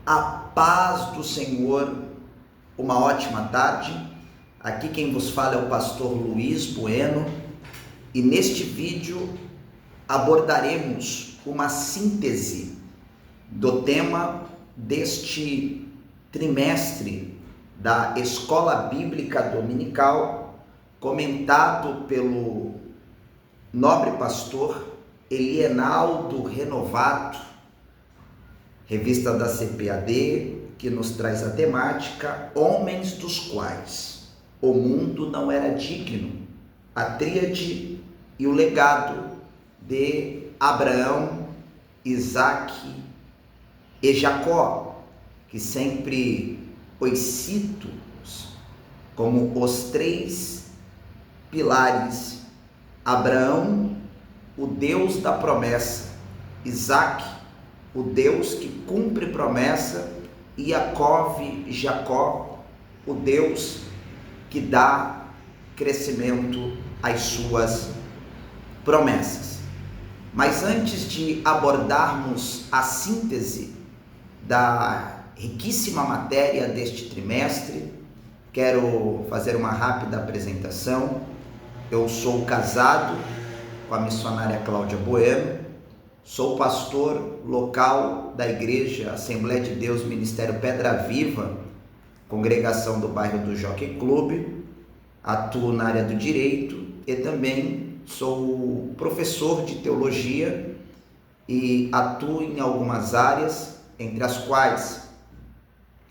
A paz do Senhor, uma ótima tarde. Aqui quem vos fala é o pastor Luiz Bueno e neste vídeo abordaremos uma síntese do tema deste trimestre da Escola Bíblica Dominical, comentado pelo nobre pastor Elienaldo Renovato, revista da CPAD, que nos traz a temática Homens dos quais o mundo não era digno, a tríade e o legado de Abraão, Isaque e Jacó, que sempre os cito como os três pilares: Abraão, o Deus da promessa; Isaque, o Deus que cumpre promessa; e Jacó, o Deus que dá crescimento às suas promessas. Mas antes de abordarmos a síntese da riquíssima matéria deste trimestre, quero fazer uma rápida apresentação. Eu sou casado com a missionária Cláudia Bueno, sou pastor local da Igreja Assembleia de Deus Ministério Pedra Viva, congregação do bairro do Jockey Club, atuo na área do direito e também sou professor de teologia e atuo em algumas áreas, entre as quais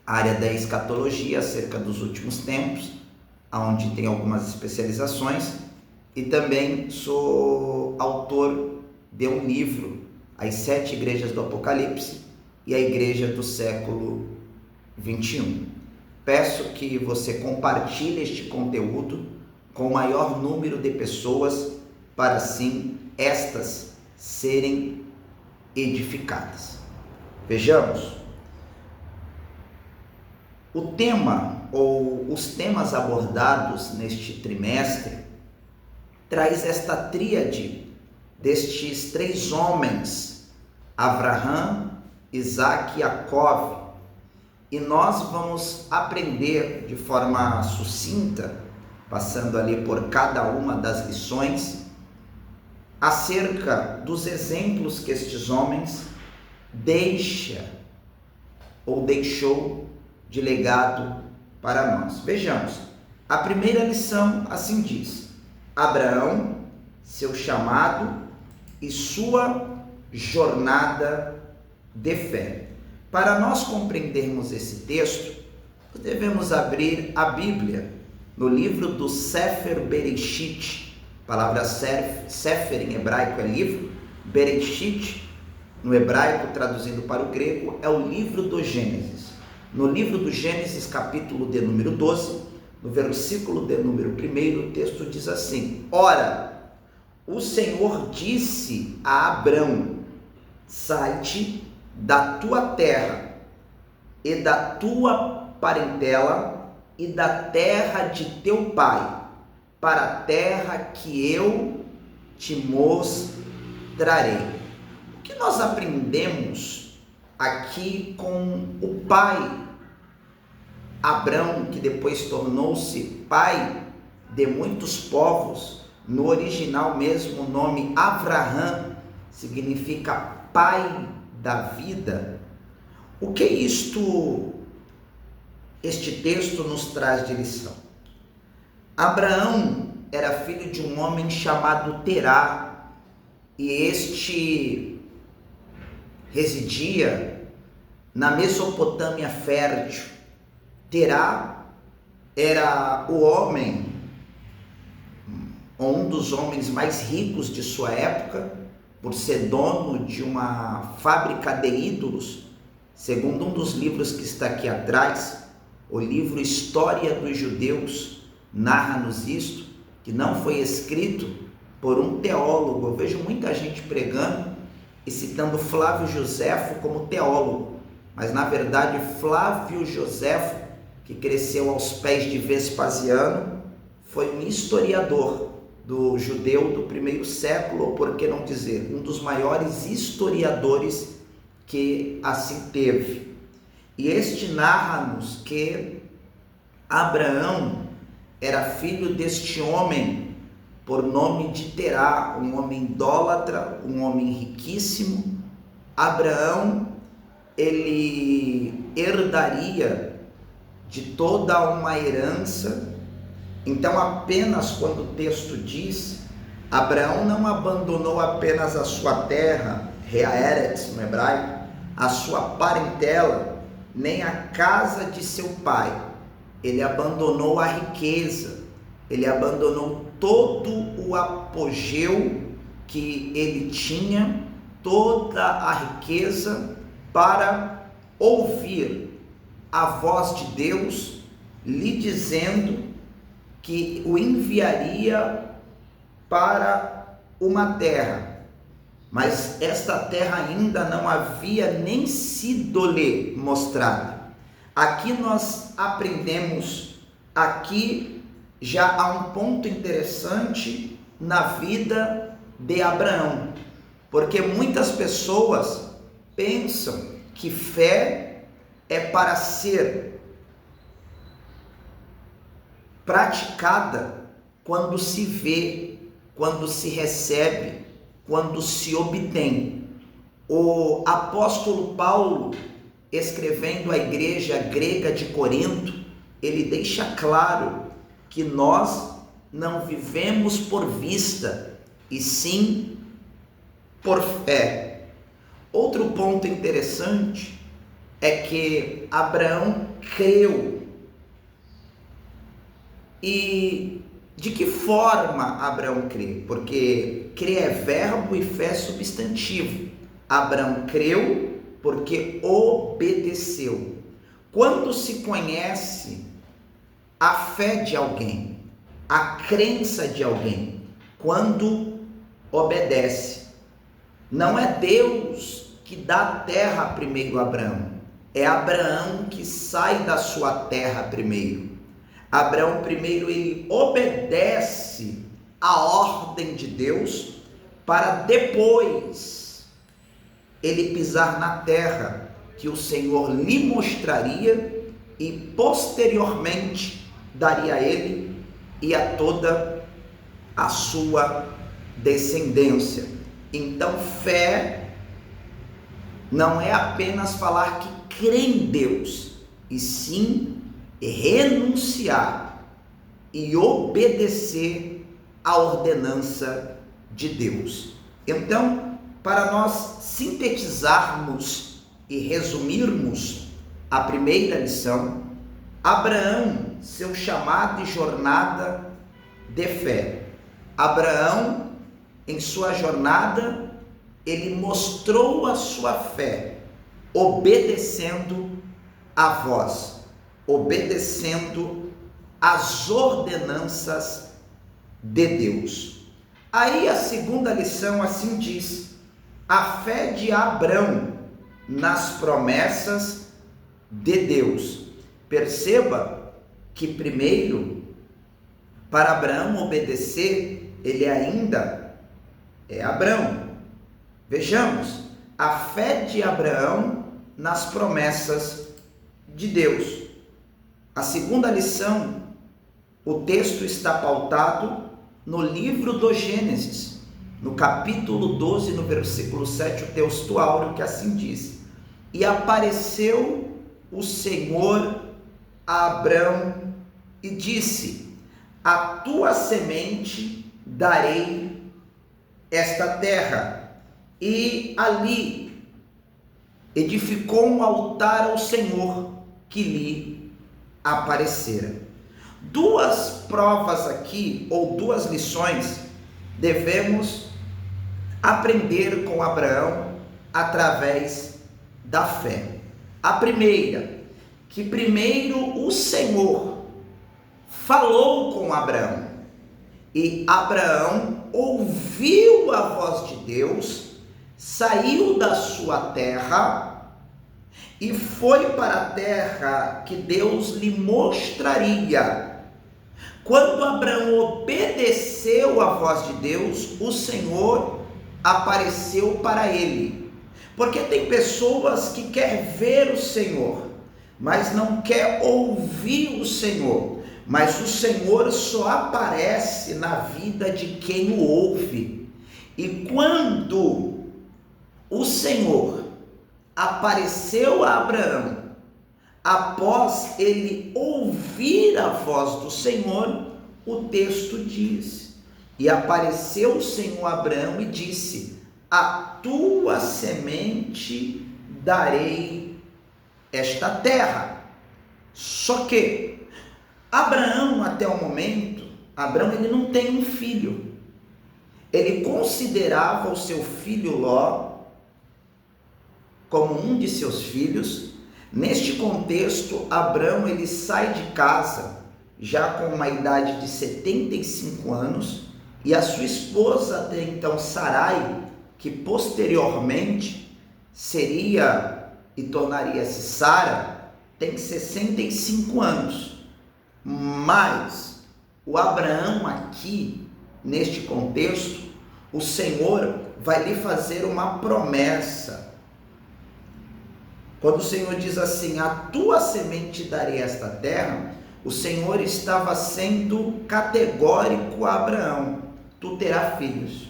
a área da escatologia, acerca dos últimos tempos, onde tem algumas especializações, e também sou autor de um livro, As 7 Igrejas do Apocalipse e a Igreja do século 21. Peço que você compartilhe este conteúdo com o maior número de pessoas, para assim estas serem edificadas. Vejamos. O tema ou os temas abordados neste trimestre traz esta tríade destes três homens, Abraão, Isaque e Jacó, e nós vamos aprender de forma sucinta, passando ali por cada uma das lições, acerca dos exemplos que estes homens deixou de legado para nós. Vejamos, a primeira lição assim diz: Abraão, seu chamado e sua jornada de fé. Para nós compreendermos esse texto, devemos abrir a Bíblia no livro do Sefer Bereshit. A palavra Sefer em hebraico é livro, Bereshit no hebraico, traduzindo para o grego, é o livro do Gênesis. No livro do Gênesis, capítulo de número 12, no versículo de número 1, o texto diz assim: Ora, o Senhor disse a Abrão: sai-te da tua terra e da tua parentela e da terra de teu pai, para a terra que eu te mostrarei. O que nós aprendemos aqui com o pai Abrão, que depois tornou-se pai de muitos povos? No original mesmo, o nome Avraham significa pai da vida. O que este texto nos traz de lição? Abraão era filho de um homem chamado Terá, e este residia na Mesopotâmia fértil. Terá era o homem, um dos homens mais ricos de sua época, por ser dono de uma fábrica de ídolos. Segundo um dos livros que está aqui atrás, o livro História dos Judeus, narra-nos isto, que não foi escrito por um teólogo. Eu vejo muita gente pregando e citando Flávio Joséfo como teólogo, mas na verdade Flávio Joséfo, que cresceu aos pés de Vespasiano, foi um historiador do judeu do primeiro século, ou por que não dizer, um dos maiores historiadores que assim teve. E este narra-nos que Abraão era filho deste homem por nome de Terá, um homem idólatra, um homem riquíssimo. Abraão, ele herdaria de toda uma herança. Então, apenas quando o texto diz, Abraão não abandonou apenas a sua terra, Reaeretz no hebraico, a sua parentela, nem a casa de seu pai. Ele abandonou a riqueza, ele abandonou todo o apogeu que ele tinha, toda a riqueza, para ouvir a voz de Deus lhe dizendo que o enviaria para uma terra, mas esta terra ainda não havia nem sido-lhe mostrada. Aqui nós aprendemos, aqui já há um ponto interessante na vida de Abraão, porque muitas pessoas pensam que fé é para ser praticada quando se vê, quando se recebe, quando se obtém. O apóstolo Paulo, escrevendo à igreja grega de Corinto, ele deixa claro que nós não vivemos por vista, e sim por fé. Outro ponto interessante é que Abraão creu. E de que forma Abraão crê? Porque crer é verbo e fé é substantivo. Abraão creu porque obedeceu. Quando se conhece a fé de alguém, a crença de alguém, quando obedece. Não é Deus que dá a terra primeiro a Abraão, é Abraão que sai da sua terra primeiro. Abraão primeiro ele obedece a ordem de Deus para depois ele pisar na terra que o Senhor lhe mostraria e posteriormente daria a ele e a toda a sua descendência. Então, fé não é apenas falar que crê em Deus, e sim renunciar e obedecer à ordenança de Deus. Então, para nós sintetizarmos e resumirmos a primeira lição, Abraão, seu chamado e jornada de fé. Abraão, em sua jornada, ele mostrou a sua fé, obedecendo a voz, obedecendo as ordenanças de Deus. Aí a segunda lição assim diz: a fé de Abraão nas promessas de Deus. Perceba que primeiro, para Abraão obedecer, ele ainda é Abraão. Vejamos, a fé de Abraão nas promessas de Deus. A segunda lição, o texto está pautado no livro do Gênesis, no capítulo 12, no versículo 7, o texto áureo que assim diz: e apareceu o Senhor a Abraão e disse: a tua semente darei esta terra. E ali edificou um altar ao Senhor que lhe aparecera. Duas provas aqui, ou duas lições, devemos aprender com Abraão através da fé. A primeira, que primeiro o Senhor falou com Abraão, e Abraão ouviu a voz de Deus, saiu da sua terra e foi para a terra que Deus lhe mostraria. Quando Abraão obedeceu à voz de Deus, o Senhor apareceu para ele. Porque tem pessoas que querem ver o Senhor, mas não quer ouvir o Senhor. Mas o Senhor só aparece na vida de quem o ouve. E quando o Senhor apareceu a Abraão, após ele ouvir a voz do Senhor, o texto diz: e apareceu o Senhor a Abraão e disse: a tua semente darei esta terra. Só que Abraão, até o momento, ele não tem um filho. Ele considerava o seu filho Ló como um de seus filhos. Neste contexto, Abraão ele sai de casa já com uma idade de 75 anos, e a sua esposa até então, Sarai, que posteriormente seria e tornaria-se Sara, tem 65 anos. Mas o Abraão aqui, neste contexto, o Senhor vai lhe fazer uma promessa. Quando o Senhor diz assim: a tua semente darei esta terra, o Senhor estava sendo categórico a Abraão: tu terás filhos.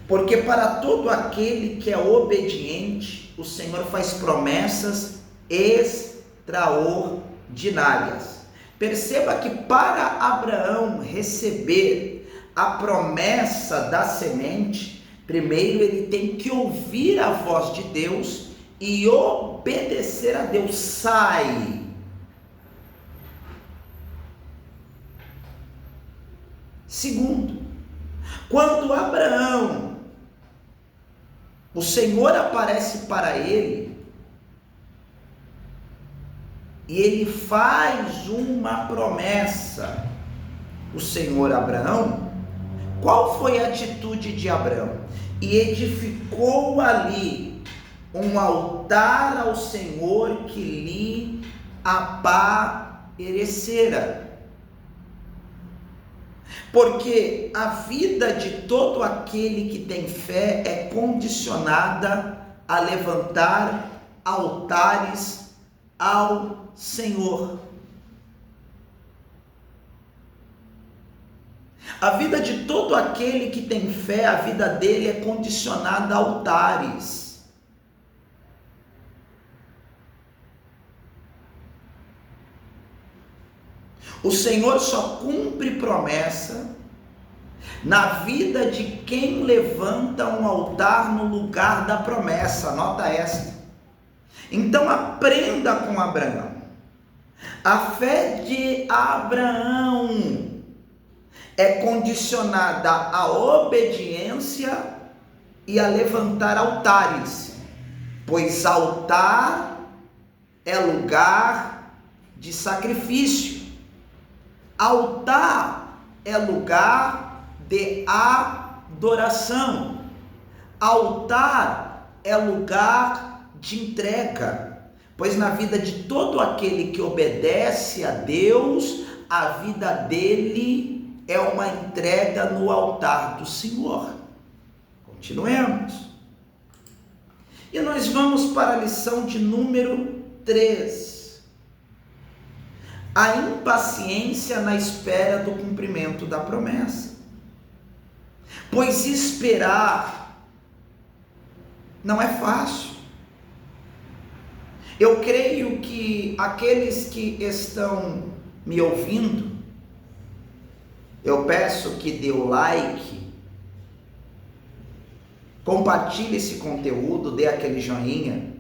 Porque para todo aquele que é obediente, o Senhor faz promessas extraordinárias. Perceba que para Abraão receber a promessa da semente, primeiro ele tem que ouvir a voz de Deus e obedecer a Deus. Sai. Segundo, quando Abraão, o Senhor aparece para ele e ele faz uma promessa, o Senhor Abraão, qual foi a atitude de Abraão? E edificou ali um altar ao Senhor que lhe aparecera. Porque a vida de todo aquele que tem fé é condicionada a levantar altares ao Senhor. A vida de todo aquele que tem fé, a vida dele é condicionada a altares. O Senhor só cumpre promessa na vida de quem levanta um altar no lugar da promessa. Anota esta. Então aprenda com Abraão. A fé de Abraão é condicionada à obediência e a levantar altares, pois altar é lugar de sacrifício. Altar é lugar de adoração. Altar é lugar de entrega, pois na vida de todo aquele que obedece a Deus, a vida dele é uma entrega no altar do Senhor. Continuemos. E nós vamos para a lição de número 3. A impaciência na espera do cumprimento da promessa. Pois esperar não é fácil. Eu creio que aqueles que estão me ouvindo, eu peço que dê o like, compartilhe esse conteúdo, dê aquele joinha.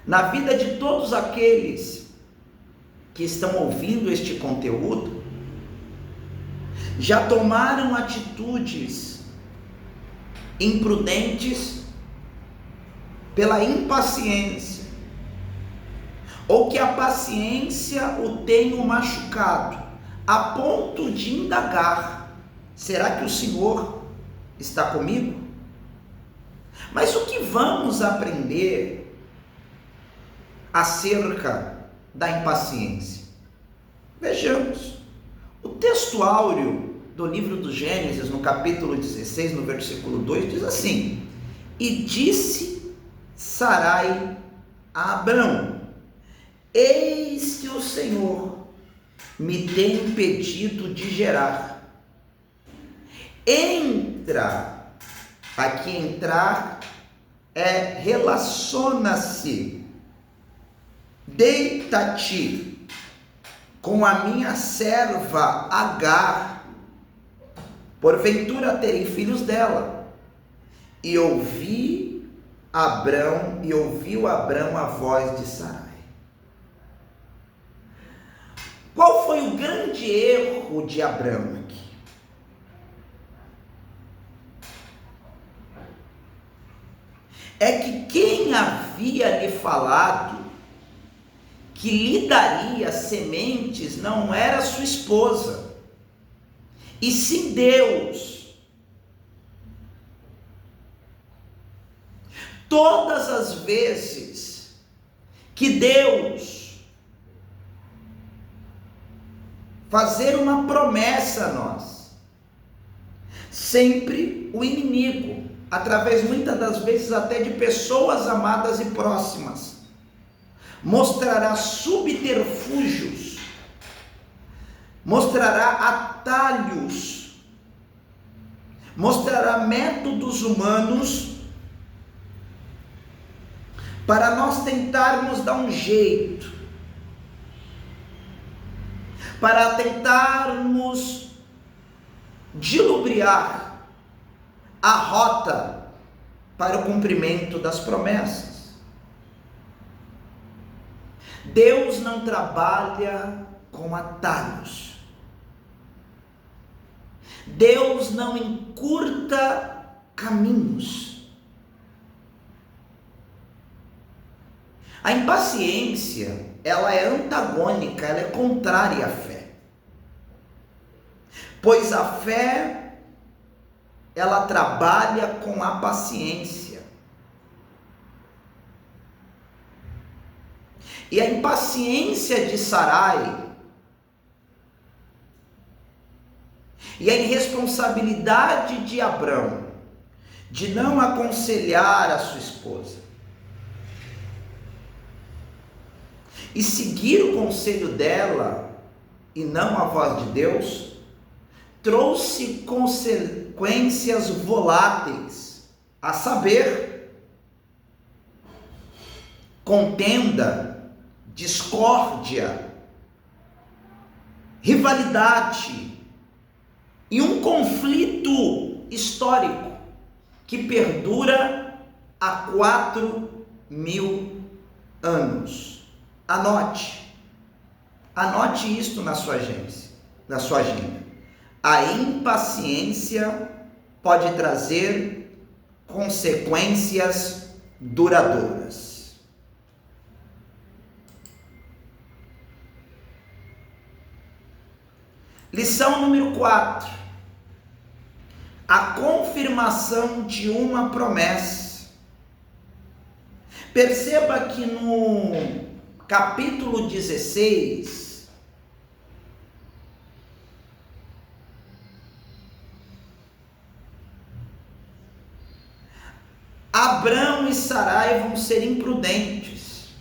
Na vida de todos aqueles que estão ouvindo este conteúdo, já tomaram atitudes imprudentes pela impaciência, ou que a paciência o tenha machucado, a ponto de indagar: será que o Senhor está comigo? Mas o que vamos aprender acerca da impaciência? Vejamos, o texto áureo do livro do Gênesis, no capítulo 16, no versículo 2, diz assim: e disse Sarai a Abrão: eis que o Senhor me tem impedido de gerar. Aqui entrar relaciona-se. Deita-te com a minha serva Agar, porventura terei filhos dela. E ouviu Abrão a voz de Sarai. Qual foi o grande erro de Abrão aqui? É que quem havia lhe falado que lhe daria sementes não era sua esposa, e sim Deus. Todas as vezes que Deus fazer uma promessa a nós, sempre o inimigo, através muitas das vezes até de pessoas amadas e próximas, mostrará subterfúgios, mostrará atalhos, mostrará métodos humanos para nós tentarmos dar um jeito, para tentarmos dilubriar a rota para o cumprimento das promessas. Deus não trabalha com atalhos. Deus não encurta caminhos. A impaciência, ela é antagônica, ela é contrária à fé. Pois a fé, ela trabalha com a paciência. E a impaciência de Sarai e a irresponsabilidade de Abrão de não aconselhar a sua esposa e seguir o conselho dela e não a voz de Deus, trouxe consequências voláteis, a saber, contenda, discórdia, rivalidade e um conflito histórico que perdura há 4.000 anos. Anote isto na sua agenda. A impaciência pode trazer consequências duradouras. Lição número 4. A confirmação de uma promessa. Perceba que no capítulo 16, Abrão e Sarai vão ser imprudentes,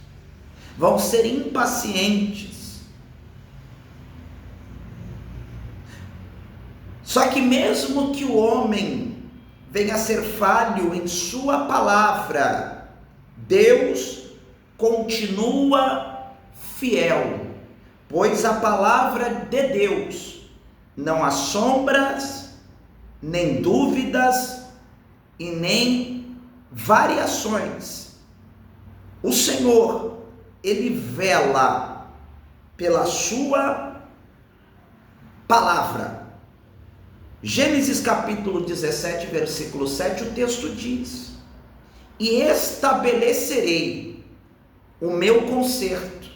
vão ser impacientes. Só que mesmo que o homem venha a ser falho em sua palavra, Deus continua fiel, pois a palavra de Deus não há sombras, nem dúvidas e nem variações. O Senhor, Ele vela pela sua palavra. Gênesis capítulo 17, versículo 7, o texto diz: e estabelecerei o meu concerto.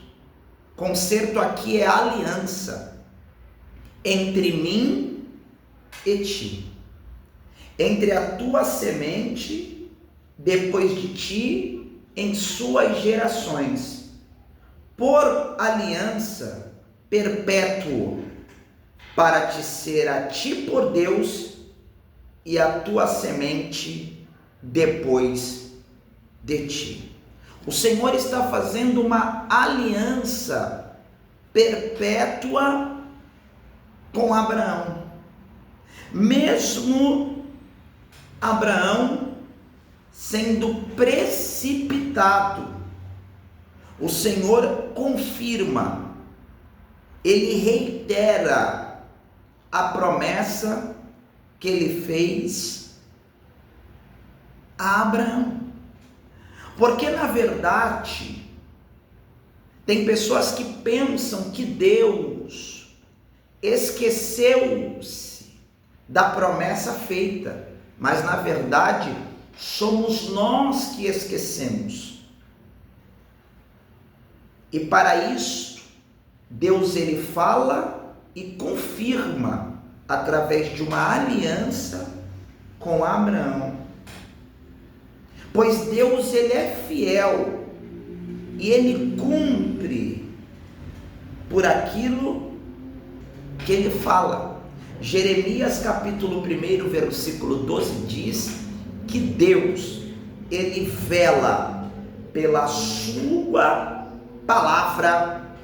Concerto aqui é aliança entre mim e ti, entre a tua semente depois de ti em suas gerações, por aliança perpétua, para te ser a ti por Deus e a tua semente depois de ti. O Senhor está fazendo uma aliança perpétua com Abraão. Mesmo Abraão sendo precipitado, o Senhor confirma, ele reitera a promessa que ele fez a Abraão. Porque na verdade, tem pessoas que pensam que Deus esqueceu-se da promessa feita, mas na verdade somos nós que esquecemos. E para isso, Deus ele fala e confirma através de uma aliança com Abraão. Pois Deus ele é fiel e ele cumpre por aquilo que ele fala. Jeremias capítulo 1, versículo 12 diz que Deus ele vela pela sua palavra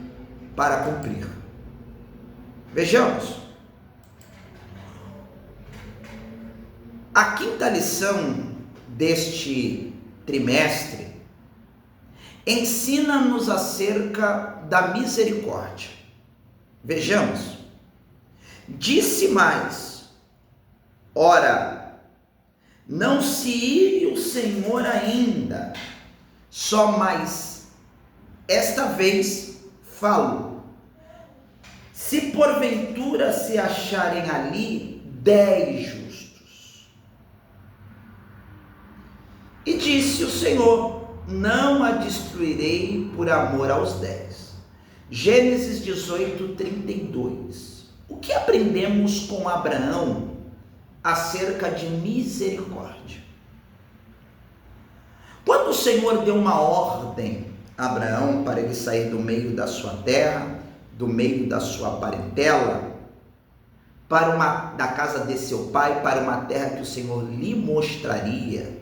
para cumprir. Vejamos. A quinta lição deste trimestre ensina-nos acerca da misericórdia. Vejamos. Disse mais: ora, não se ire o Senhor ainda, só mais esta vez falo. Se porventura se acharem ali 10 justos. E disse o Senhor: não a destruirei por amor aos 10. Gênesis 18, 32. O que aprendemos com Abraão acerca de misericórdia? Quando o Senhor deu uma ordem a Abraão para ele sair do meio da sua terra, do meio da sua parentela, da casa de seu pai, para uma terra que o Senhor lhe mostraria,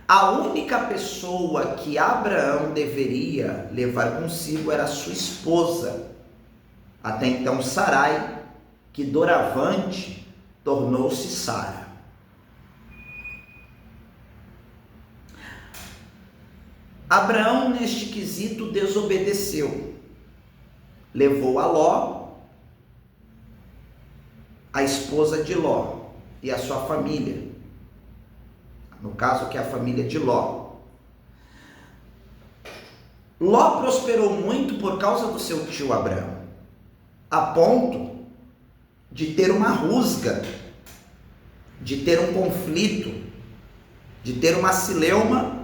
a única pessoa que Abraão deveria levar consigo era sua esposa, até então Sarai, que doravante tornou-se Sara. Abraão, neste quesito, desobedeceu. Levou a Ló, a esposa de Ló e a sua família. No caso, que é a família de Ló. Ló prosperou muito por causa do seu tio Abraão, a ponto de ter uma rusga, de ter um conflito, de ter uma cileuma,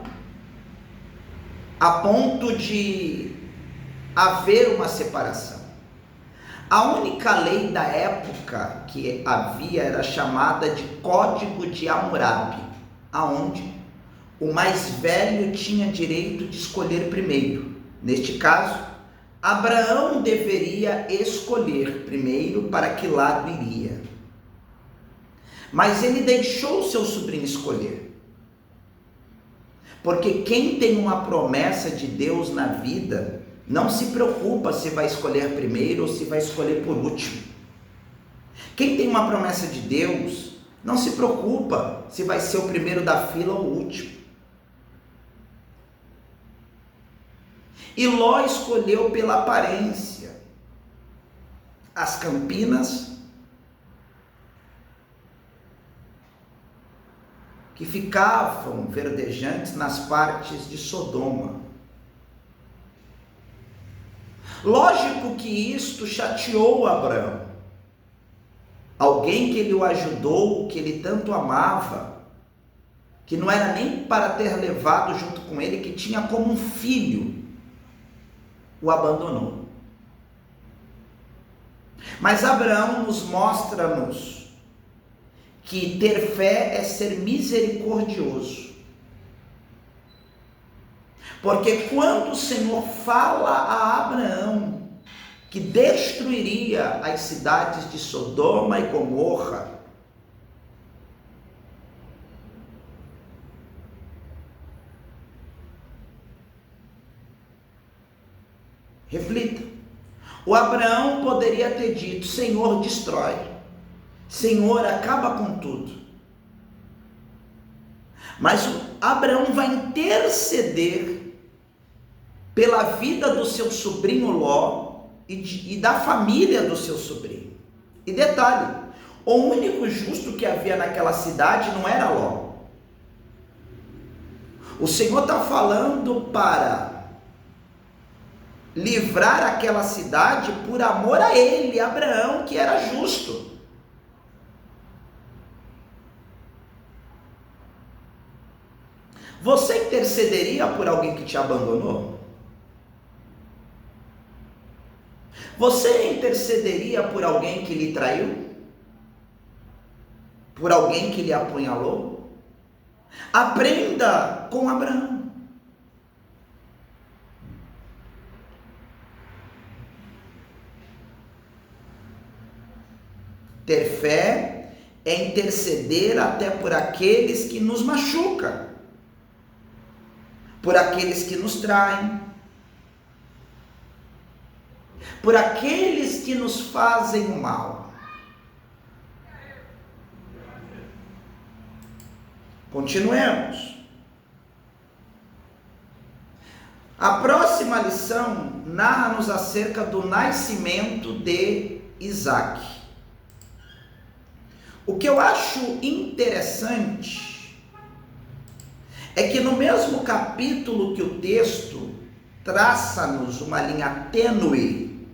a ponto de haver uma separação. A única lei da época que havia era chamada de Código de Hammurabi, aonde o mais velho tinha direito de escolher primeiro. Neste caso, Abraão deveria escolher primeiro para que lado iria. Mas ele deixou seu sobrinho escolher. Porque quem tem uma promessa de Deus na vida, não se preocupa se vai escolher primeiro ou se vai escolher por último. Quem tem uma promessa de Deus, não se preocupa se vai ser o primeiro da fila ou o último. E Ló escolheu pela aparência as campinas que ficavam verdejantes nas partes de Sodoma. Lógico que isto chateou Abraão. Alguém que ele o ajudou, que ele tanto amava, que não era nem para ter levado junto com ele, que tinha como um filho, o abandonou. Mas Abraão nos mostra-nos que ter fé é ser misericordioso. Porque quando o Senhor fala a Abraão que destruiria as cidades de Sodoma e Gomorra, Reflita. O Abraão poderia ter dito: Senhor, destrói. Senhor, acaba com tudo. Mas o Abraão vai interceder pela vida do seu sobrinho Ló e da família do seu sobrinho. E detalhe, o único justo que havia naquela cidade não era Ló. O Senhor está falando para livrar aquela cidade por amor a ele, Abraão, que era justo. Você intercederia por alguém que te abandonou? Você intercederia por alguém que lhe traiu? Por alguém que lhe apunhalou? Aprenda com Abraão. Ter fé é interceder até por aqueles que nos machucam, por aqueles que nos traem, por aqueles que nos fazem o mal. Continuemos. A próxima lição narra-nos acerca do nascimento de Isaac. O que eu acho interessante é que no mesmo capítulo que o texto traça-nos uma linha tênue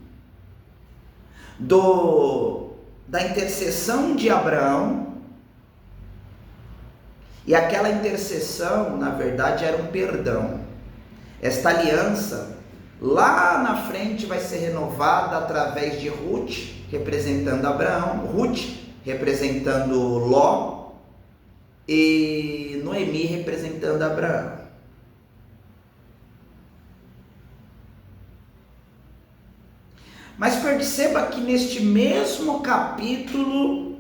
da intercessão de Abraão, e aquela intercessão, na verdade, era um perdão. Esta aliança, lá na frente, vai ser renovada através de Ruth, representando Abraão, Ruth representando Ló, e Noemi representando Abraão. Mas perceba que neste mesmo capítulo,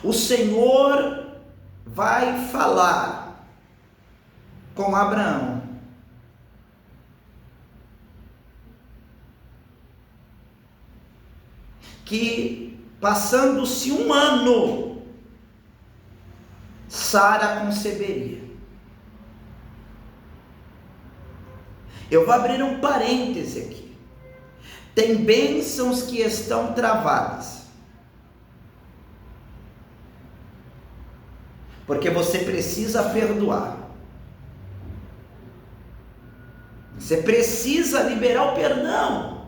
o Senhor vai falar com Abraão. Que passando-se um ano, Sara conceberia. Eu vou abrir um parêntese aqui. Tem bênçãos que estão travadas, porque você precisa perdoar. Você precisa liberar o perdão.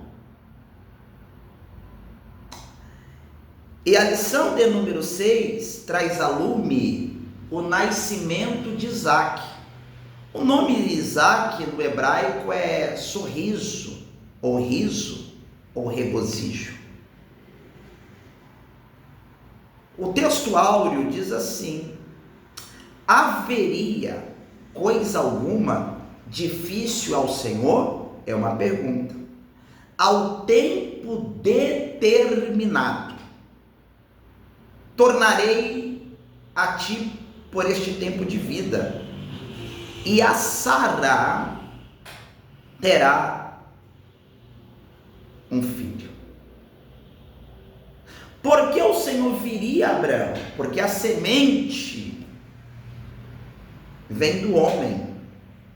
E a lição de número 6 traz a lume o nascimento de Isaac. O nome Isaac no hebraico é sorriso, ou riso, ou regozijo. O texto áureo diz assim: haveria coisa alguma difícil ao Senhor? É uma pergunta. Ao tempo determinado tornarei a ti por este tempo de vida, e a Sara terá um filho. Por que o Senhor viria a Abraão? Porque a semente vem do homem,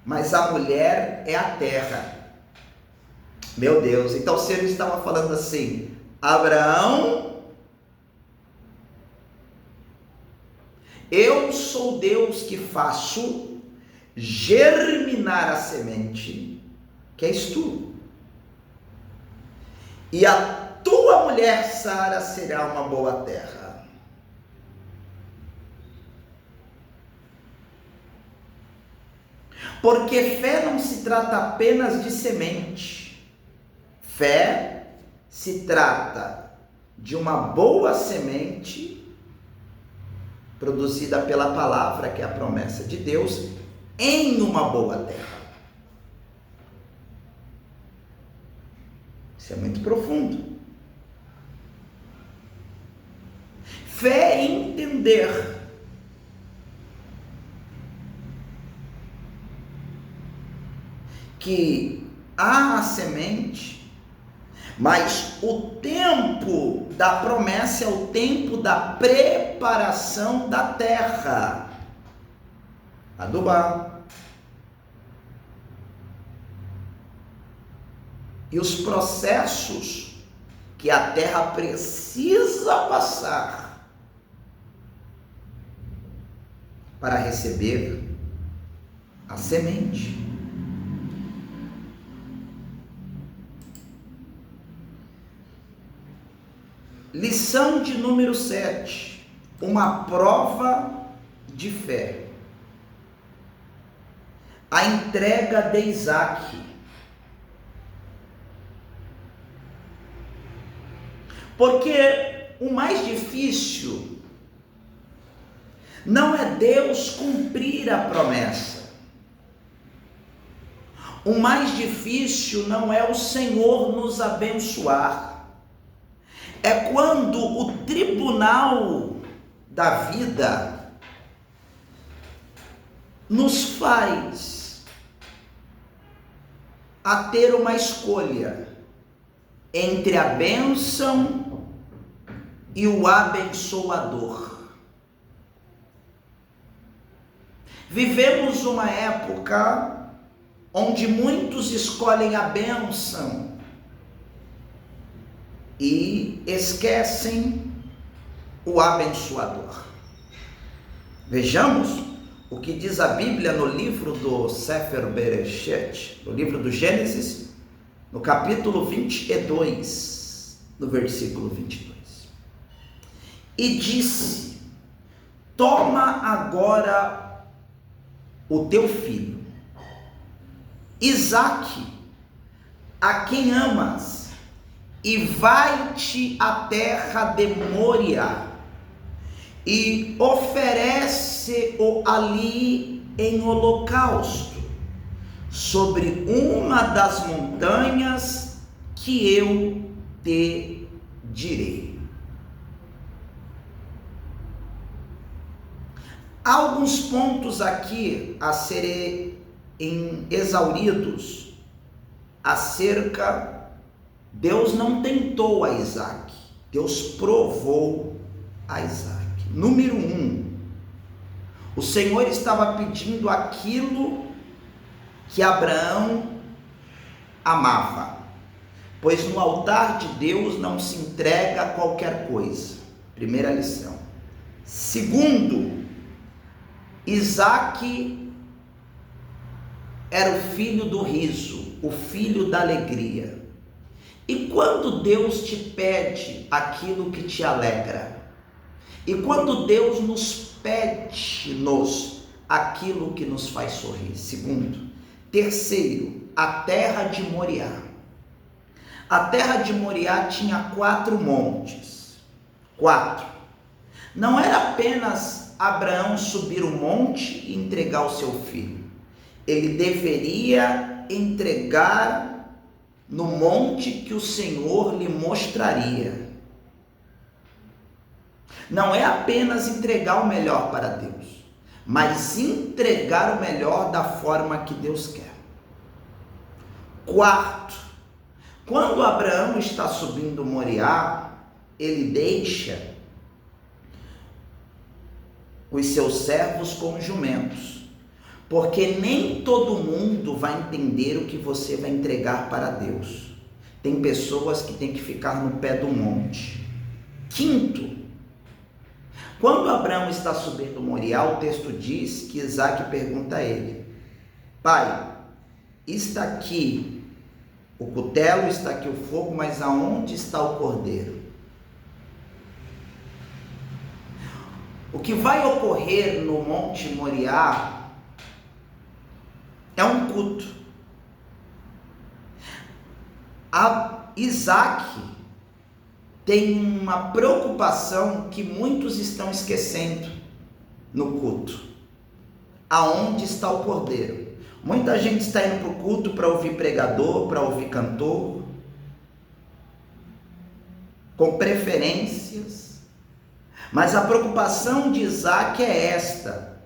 mas a mulher é a terra. Meu Deus, então o Senhor estava falando assim: Abraão, eu sou Deus que faço germinar a semente, que és tu. E a tua mulher Sara será uma boa terra. Porque fé não se trata apenas de semente. Fé se trata de uma boa semente produzida pela palavra, que é a promessa de Deus, em uma boa terra. Isso é muito profundo. Fé é entender que há a semente, mas o tempo da promessa é o tempo da preparação da terra. Adubar. E os processos que a terra precisa passar para receber a semente. Lição de número 7. Uma prova de fé. A entrega de Isaac. Porque o mais difícil não é Deus cumprir a promessa. O mais difícil não é o Senhor nos abençoar. É quando o tribunal da vida nos faz a ter uma escolha entre a bênção e o abençoador. Vivemos uma época onde muitos escolhem a bênção e esquecem o abençoador. Vejamos o que diz a Bíblia no livro do Sefer Bereshit, no livro do Gênesis, no capítulo 22, no versículo 22. E disse: toma agora o teu filho, Isaque, a quem amas, e vai-te à terra de Moria, e oferece-o ali em holocausto, sobre uma das montanhas que eu te direi. Há alguns pontos aqui a serem exauridos acerca. Deus não tentou a Isaac, Deus provou a Isaac. Número 1, o Senhor estava pedindo aquilo que Abraão amava, pois no altar de Deus não se entrega qualquer coisa. Primeira lição. Segundo, Isaac era o filho do riso, o filho da alegria. E quando Deus te pede aquilo que te alegra, e quando Deus nos pede-nos aquilo que nos faz sorrir. Segundo. Terceiro, a terra de Moriá. A terra de Moriá tinha 4 montes. 4. Não era apenas Abraão subir o monte e entregar o seu filho. Ele deveria entregar no monte que o Senhor lhe mostraria. Não é apenas entregar o melhor para Deus, mas entregar o melhor da forma que Deus quer. 4. Quando Abraão está subindo Moriá, ele deixa os seus servos com jumentos, porque nem todo mundo vai entender o que você vai entregar para Deus. Tem pessoas que têm que ficar no pé do monte. 5. Quando Abraão está subindo Moriá, o texto diz que Isaac pergunta a ele: pai, está aqui o cutelo, está aqui o fogo, mas aonde está o cordeiro? O que vai ocorrer no Monte Moriá é um culto. Isaac tem uma preocupação que muitos estão esquecendo no culto. Aonde está o cordeiro? Muita gente está indo para o culto para ouvir pregador, para ouvir cantor, com preferências. Mas a preocupação de Isaac é esta: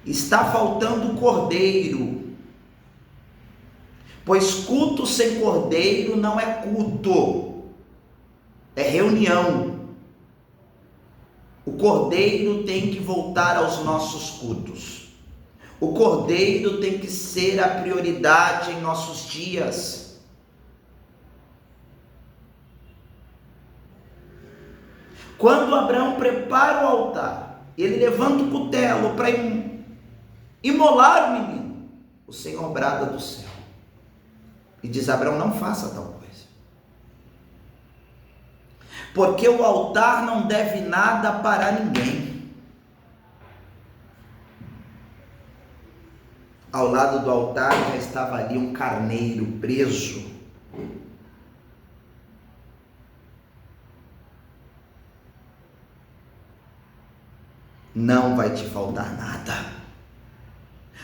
está faltando o cordeiro. Pois culto sem cordeiro não é culto, é reunião. O cordeiro tem que voltar aos nossos cultos. O cordeiro tem que ser a prioridade em nossos dias. Quando Abraão prepara o altar, ele levanta o cutelo para imolar o menino, o Senhor brada do céu e diz: Abraão, não faça tal coisa, porque o altar não deve nada para ninguém. Ao lado do altar já estava ali um carneiro preso. Não vai te faltar nada,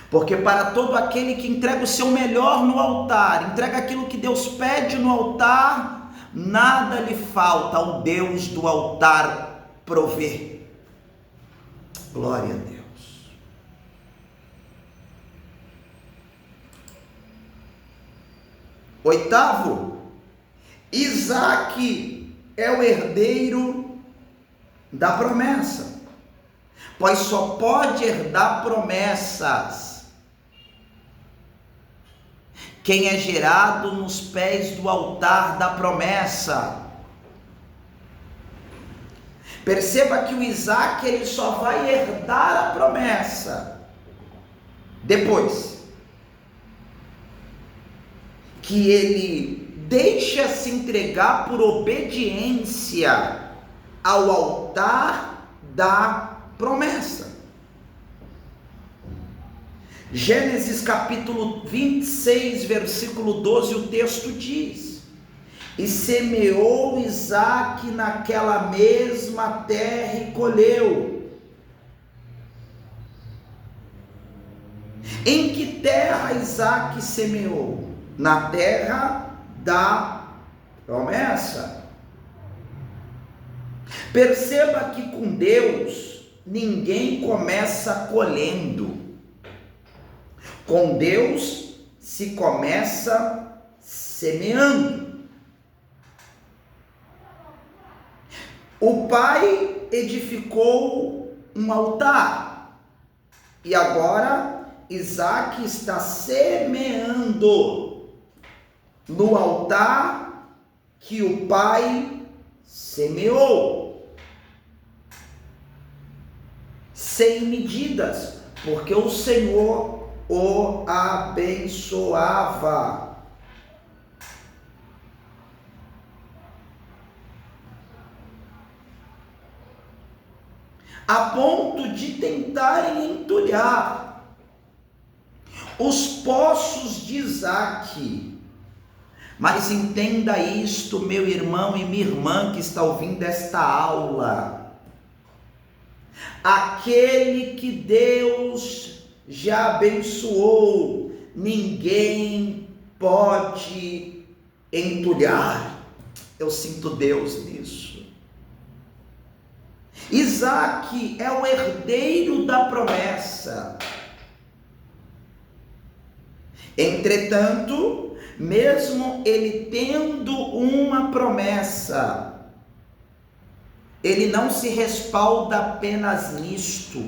porque para todo aquele que entrega o seu melhor no altar, entrega aquilo que Deus pede no altar, nada lhe falta, o Deus do altar provê. Glória a Deus. Oitavo, Isaque é o herdeiro da promessa, pois só pode herdar promessas quem é gerado nos pés do altar da promessa. Perceba que o Isaque, ele só vai herdar a promessa depois que ele deixa se entregar por obediência ao altar da promessa. Gênesis capítulo 26, versículo 12, o texto diz: e semeou Isaque naquela mesma terra e colheu. Em que terra Isaque semeou? Na terra da promessa. Perceba que com Deus ninguém começa colhendo. Com Deus se começa semeando. O pai edificou um altar e agora Isaque está semeando no altar que o pai semeou, sem medidas, porque o Senhor o abençoava. A ponto de tentarem entulhar os poços de Isaque. Mas entenda isto, meu irmão e minha irmã que está ouvindo esta aula: aquele que Deus já abençoou, ninguém pode entulhar. Eu sinto Deus nisso. Isaque é o herdeiro da promessa. Entretanto, mesmo ele tendo uma promessa, ele não se respalda apenas nisto,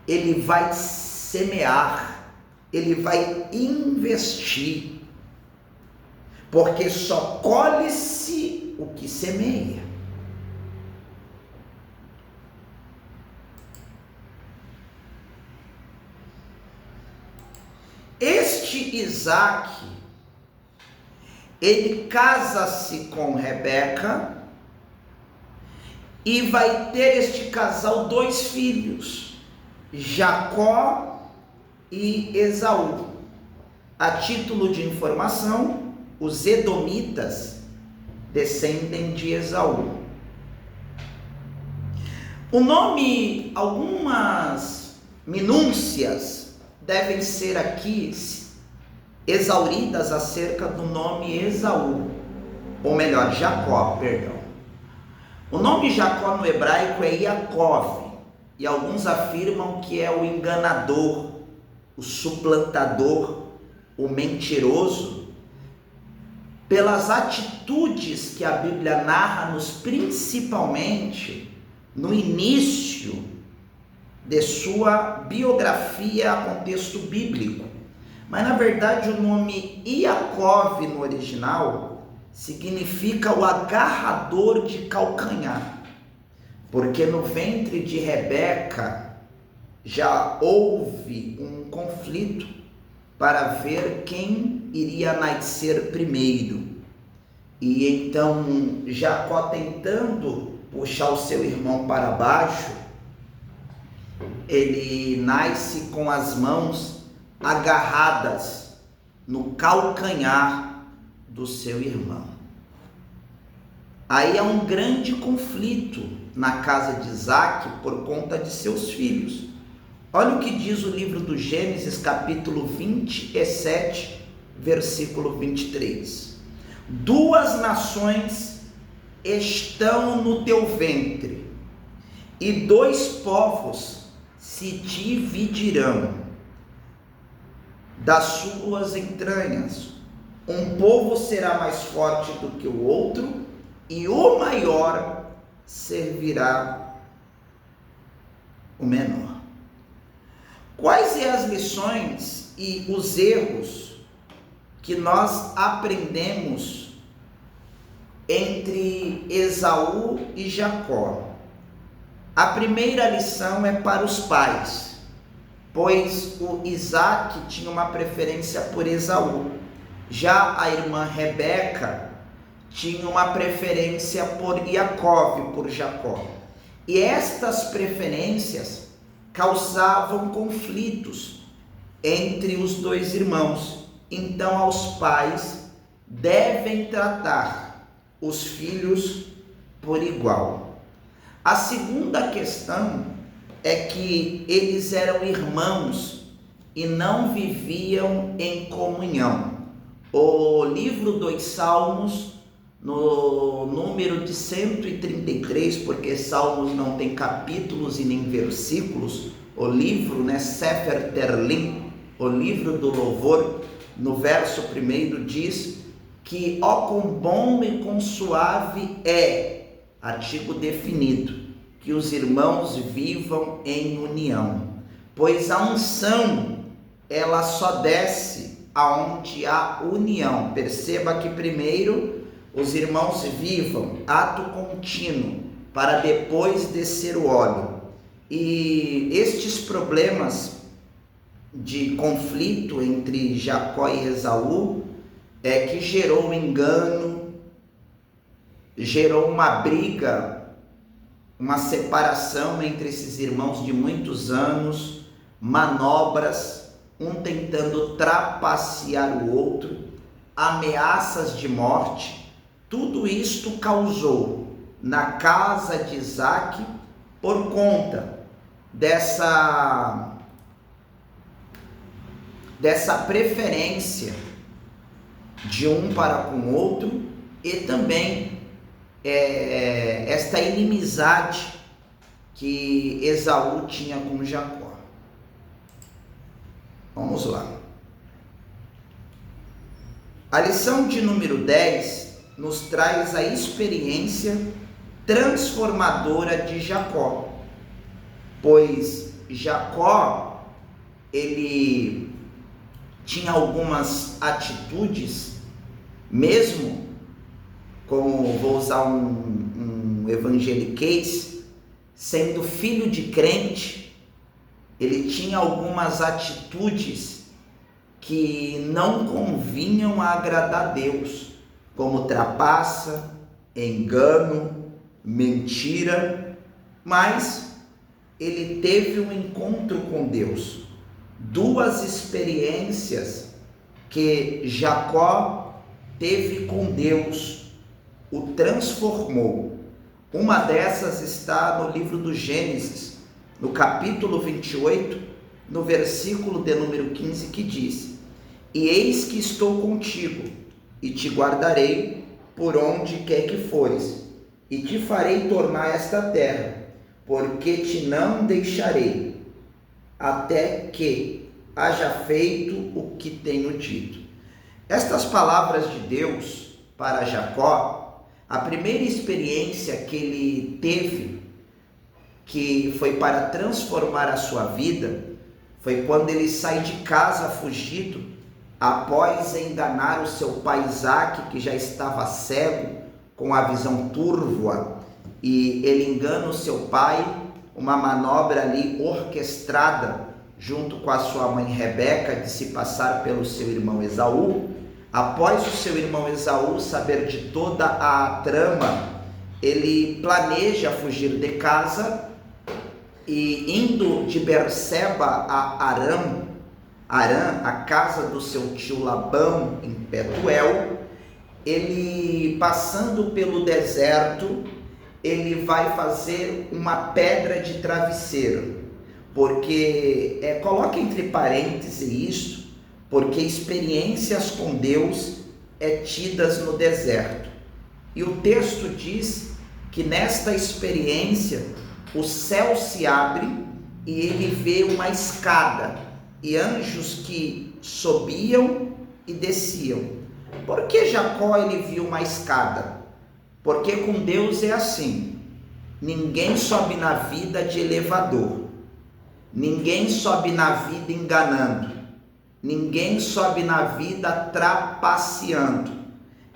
ele vai semear, ele vai investir, porque só colhe-se o que semeia. Este Isaque, ele casa-se com Rebeca e vai ter este casal 2 filhos, Jacó e Esaú. A título de informação, os edomitas descendem de Esaú. O nome, algumas minúcias devem ser aqui exauridas acerca do nome Esaú, ou melhor, Jacó, perdão. O nome Jacó no hebraico é Yaakov, e alguns afirmam que é o enganador, o suplantador, o mentiroso, pelas atitudes que a Bíblia narra-nos, principalmente no início de sua biografia a contexto bíblico. Mas na verdade o nome Iacov no original significa o agarrador de calcanhar, porque no ventre de Rebeca já houve um conflito para ver quem iria nascer primeiro. E então Jacó, tentando puxar o seu irmão para baixo, ele nasce com as mãos agarradas no calcanhar do seu irmão. Aí há um grande conflito na casa de Isaque por conta de seus filhos. Olha o que diz o livro do Gênesis, capítulo 27, versículo 23. 2 nações estão no teu ventre, e 2 povos se dividirão das suas entranhas. Um povo será mais forte do que o outro, e o maior servirá o menor. Quais são as lições e os erros que nós aprendemos entre Esaú e Jacó? A primeira lição é para os pais, pois o Isaque tinha uma preferência por Esaú, já a irmã Rebeca tinha uma preferência por Iacov, por Jacó. E estas preferências causavam conflitos entre os 2 irmãos. Então, os pais devem tratar os filhos por igual. A segunda questão é que eles eram irmãos e não viviam em comunhão. O livro dos Salmos, no número de 133, porque Salmos não tem capítulos e nem versículos, o livro, Sefer Terlim, o livro do louvor, no verso 1 diz que ó quão bom e quão suave é, artigo definido, que os irmãos vivam em união, pois a unção, ela só desce aonde há união. Perceba que primeiro os irmãos vivam, ato contínuo, para depois descer o óleo. E estes problemas de conflito entre Jacó e Esaú é que gerou engano, gerou uma briga, uma separação entre esses irmãos de muitos anos, manobras, um tentando trapacear o outro, ameaças de morte. Tudo isto causou na casa de Isaque por conta dessa preferência de um para com o outro e também esta inimizade que Esaú tinha com Jacó. Vamos lá. A lição de número 10 nos traz a experiência transformadora de Jacó, pois Jacó, ele tinha algumas atitudes, mesmo como, vou usar um evangeliquez, sendo filho de crente, ele tinha algumas atitudes que não convinham a agradar a Deus, como trapaça, engano, mentira, mas ele teve um encontro com Deus. 2 experiências que Jacó teve com Deus o transformou. Uma dessas está no livro do Gênesis, no capítulo 28, no versículo de número 15, que diz: E eis que estou contigo, e te guardarei por onde quer que fores, e te farei tornar esta terra, porque te não deixarei, até que haja feito o que tenho dito. Estas palavras de Deus para Jacó, a primeira experiência que ele teve, que foi para transformar a sua vida, foi quando ele sai de casa fugido, após enganar o seu pai Isaque, que já estava cego, com a visão turva, e ele engana o seu pai, uma manobra ali orquestrada, junto com a sua mãe Rebeca, de se passar pelo seu irmão Esaú. Após o seu irmão Esaú saber de toda a trama, ele planeja fugir de casa e, indo de Berseba a Arã, a casa do seu tio Labão, em Betuel, ele, passando pelo deserto, ele vai fazer uma pedra de travesseiro, porque, coloca entre parênteses isso, porque experiências com Deus tidas no deserto. E o texto diz que nesta experiência o céu se abre e ele vê uma escada e anjos que subiam e desciam. Por que Jacó ele viu uma escada? Porque com Deus é assim, ninguém sobe na vida de elevador, ninguém sobe na vida enganando, ninguém sobe na vida trapaceando.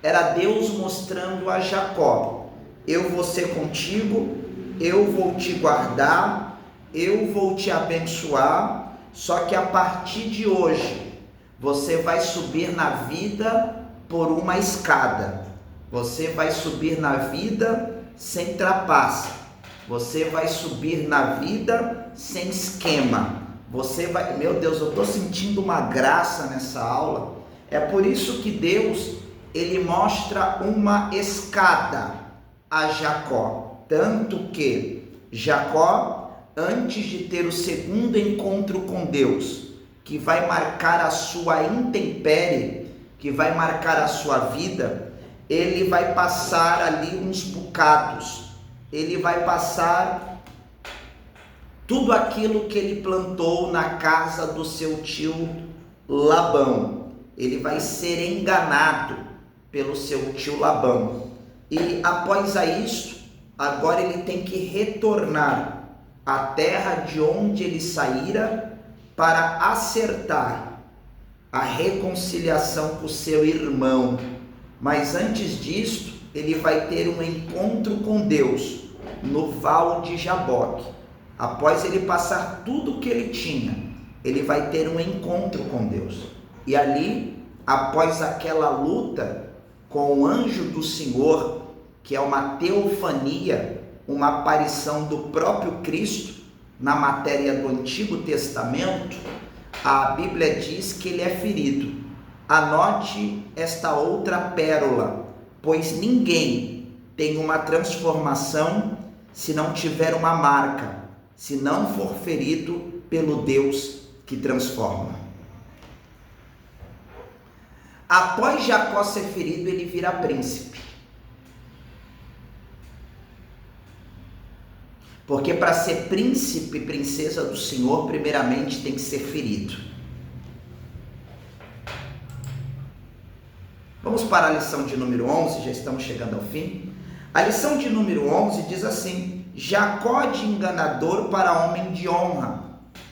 Era Deus mostrando a Jacó: eu vou ser contigo, eu vou te guardar, eu vou te abençoar, só que a partir de hoje você vai subir na vida por uma escada, você vai subir na vida sem trapaça, você vai subir na vida sem esquema, você vai... Meu Deus, eu estou sentindo uma graça nessa aula. É por isso que Deus, ele mostra uma escada a Jacó, tanto que Jacó, antes de ter o segundo encontro com Deus, que vai marcar a sua intempérie, que vai marcar a sua vida, ele vai passar ali uns bocados, ele vai passar tudo aquilo que ele plantou na casa do seu tio Labão. Ele vai ser enganado pelo seu tio Labão. E após isso, agora ele tem que retornar à terra de onde ele saíra para acertar a reconciliação com o seu irmão. Mas antes disso, ele vai ter um encontro com Deus no Val de Jaboque. Após ele passar tudo o que ele tinha, ele vai ter um encontro com Deus. E ali, após aquela luta com o anjo do Senhor, que é uma teofania, uma aparição do próprio Cristo na matéria do Antigo Testamento, a Bíblia diz que ele é ferido. Anote esta outra pérola, pois ninguém tem uma transformação se não tiver uma marca, se não for ferido pelo Deus que transforma. Após Jacó ser ferido, ele vira príncipe. Porque para ser príncipe e princesa do Senhor, primeiramente tem que ser ferido. Vamos para a lição de número 11, já estamos chegando ao fim. A lição de número 11 diz assim: Jacó de enganador para homem de honra.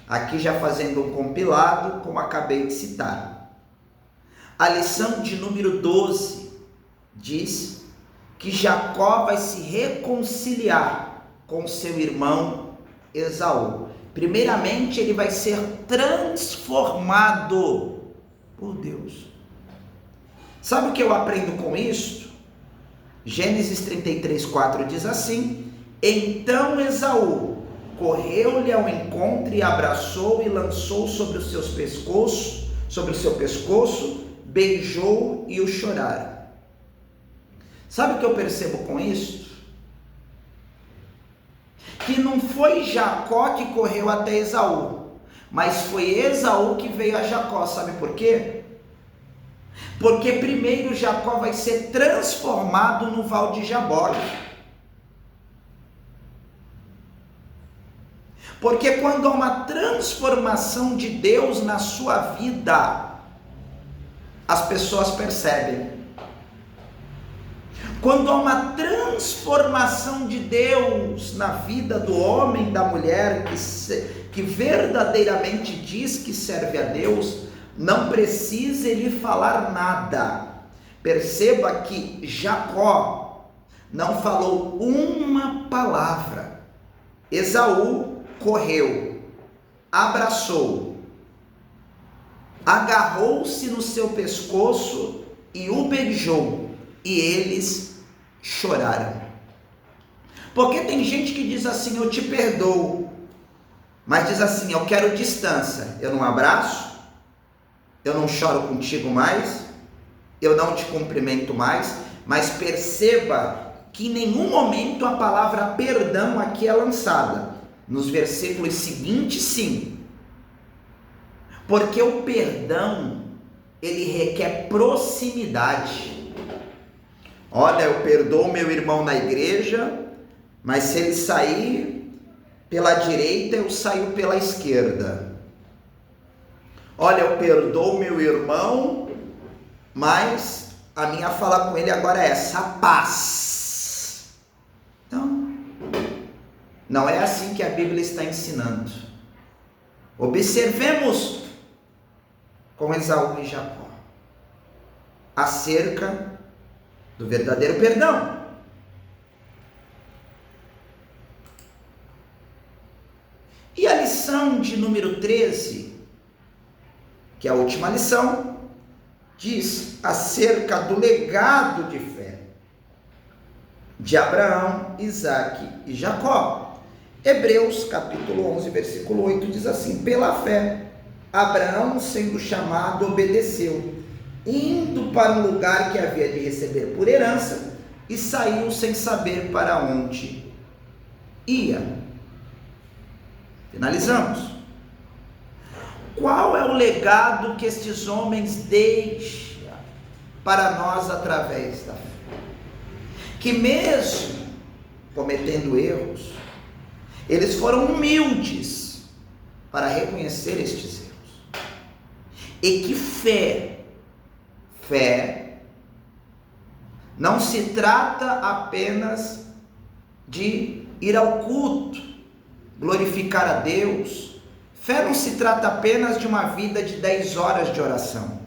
Aqui já fazendo um compilado, como acabei de citar. A lição de número 12 diz que Jacó vai se reconciliar com seu irmão Esaú. Primeiramente, ele vai ser transformado por Deus. Sabe o que eu aprendo com isso? Gênesis 33:4 diz assim: então Esaú correu-lhe ao encontro e abraçou e lançou sobre o seu pescoço, beijou e o choraram. Sabe o que eu percebo com isso? Que não foi Jacó que correu até Esaú, mas foi Esaú que veio a Jacó. Sabe por quê? Porque primeiro Jacó vai ser transformado no Val de Jaboque. Porque quando há uma transformação de Deus na sua vida, as pessoas percebem. Quando há uma transformação de Deus na vida do homem, da mulher, que verdadeiramente diz que serve a Deus, não precisa ele falar nada. Perceba que Jacó não falou uma palavra. Esaú correu, abraçou, agarrou-se no seu pescoço e o beijou, e eles choraram. Porque tem gente que diz assim: eu te perdoo, mas diz assim: eu quero distância, eu não abraço, eu não choro contigo mais, eu não te cumprimento mais. Mas perceba que em nenhum momento a palavra perdão aqui é lançada. Nos versículos seguintes, sim, porque o perdão, ele requer proximidade. Olha, eu perdoo meu irmão na igreja, mas se ele sair pela direita, eu saio pela esquerda. Olha, eu perdoo meu irmão, mas a minha fala com ele agora é essa: paz. Então, não é assim que a Bíblia está ensinando. Observemos com Esaú e Jacó acerca do verdadeiro perdão. E a lição de número 13, que é a última lição, diz acerca do legado de fé de Abraão, Isaque e Jacó. Hebreus capítulo 11, versículo 8 diz assim: pela fé, Abraão, sendo chamado, obedeceu, indo para um lugar que havia de receber por herança, e saiu sem saber para onde ia. Finalizamos. Qual é o legado que estes homens deixam para nós através da fé? Que mesmo cometendo erros, eles foram humildes para reconhecer estes erros. E que fé não se trata apenas de ir ao culto, glorificar a Deus. Fé não se trata apenas de uma vida de 10 horas de oração.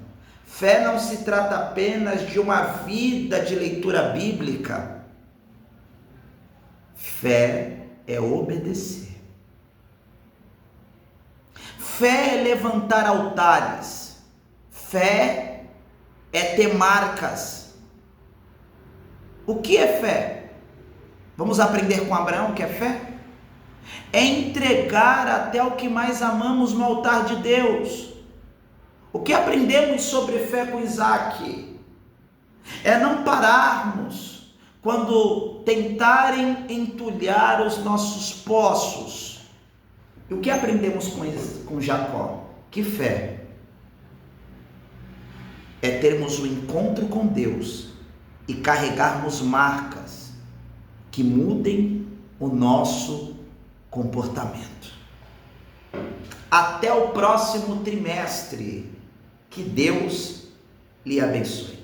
Fé não se trata apenas de uma vida de leitura bíblica. Fé é obedecer. Fé é levantar altares. Fé é ter marcas. O que é fé? Vamos aprender com Abraão o que é fé? É entregar até o que mais amamos no altar de Deus. O que aprendemos sobre fé com Isaque? É não pararmos quando tentarem entulhar os nossos poços. E o que aprendemos com Jacó? Que fé? É termos um encontro com Deus e carregarmos marcas que mudem o nosso comportamento. Até o próximo trimestre. Que Deus lhe abençoe.